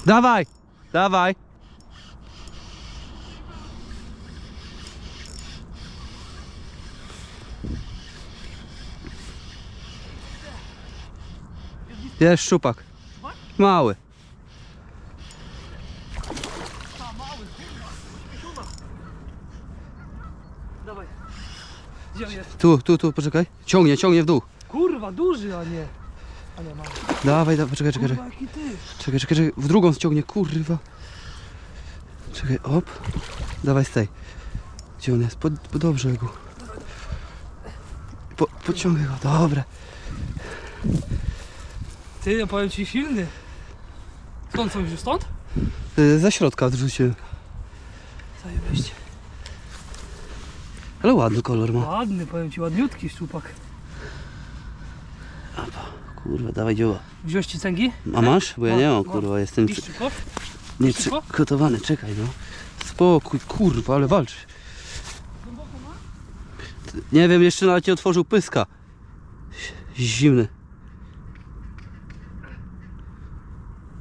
Dawaj, dawaj. Jest szczupak. Mały. Dawaj. Gdzie on jest? Tu, poczekaj. Ciągnie w dół. Kurwa, duży, a nie mały. Dawaj, poczekaj. Kurwa, jaki ty. Czekaj, w drugą ciągnie, kurwa. Czekaj, op. Dawaj z tej. Gdzie on jest? Po dobrze go. Podciągaj go, dobra. Ty, ja powiem ci, silny. Skąd są już stąd? Za środka wrzuciłem. Zajebiście. Ale ładny kolor ma. Ładny, powiem ci, ładniutki szczupak. Kurwa, dawaj dzioła. Wziąłeś ci cęgi? A masz? Bo ja nie mam, kurwa, jestem nieprzygotowany. Czekaj, no. Spokój, kurwa, ale walcz. Nie wiem, jeszcze nawet nie otworzył pyska. Zimny.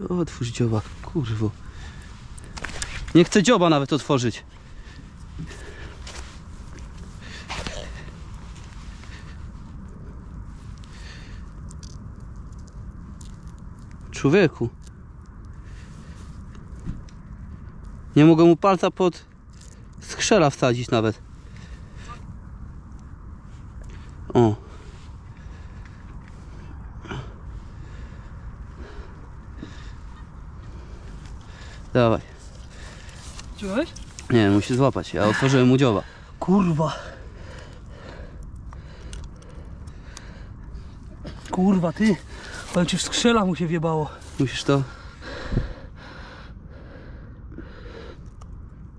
Otwórz dzioba, kurwo. Nie chcę dzioba nawet otworzyć. Człowieku. Nie mogę mu palca pod skrzela wsadzić nawet. O. Dawaj. Wziąłeś? Nie, musi złapać. Ja otworzyłem mu dzioba. Kurwa. Kurwa, ty. Ale ci w skrzela mu się wjebało. Musisz to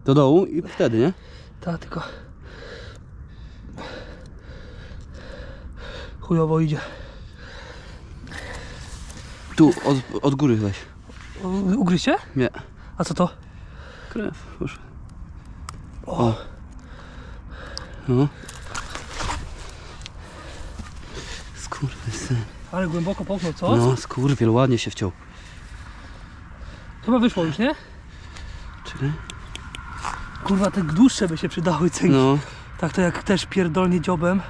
do dołu i wtedy, nie? Ta, tylko chujowo idzie. Tu, od góry weź. Ugryź się? Nie. A co to? Krew, proszę. O. No. Skurwysyn. Ale głęboko połknął, co? No, skurwiel, ładnie się wciął. Chyba wyszło już, nie? Czekaj. Kurwa, te dłuższe by się przydały cęgi. No. Tak to jak też pierdolnie dziobem.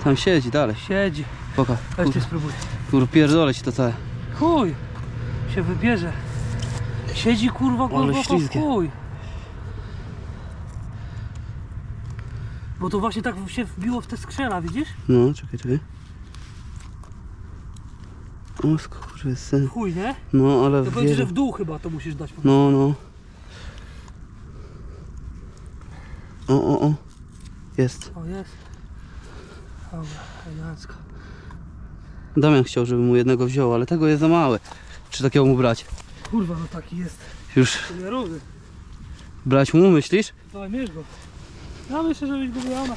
Tam siedzi dalej. Siedzi. Poka. Weź ty spróbuj. Kur, pierdolę ci to całe. Chuj. Się wybierze. Siedzi kurwa głęboko w ślizgie. chuj. Bo to właśnie tak się wbiło w te skrzela, widzisz? No, czekaj. O, skurwysyn. Chuj, nie? No, ale To powiem ci, że w dół chyba to musisz dać. No. O. Jest. O, jest. Dobra, elegancko. Damian chciał, żeby mu jednego wziął, ale tego jest za małe. Czy takiego mu brać? Kurwa, no taki jest. Już Wymiarowy. brać mu, myślisz? Dawaj, mierz go. Ja myślę, że byś go miał na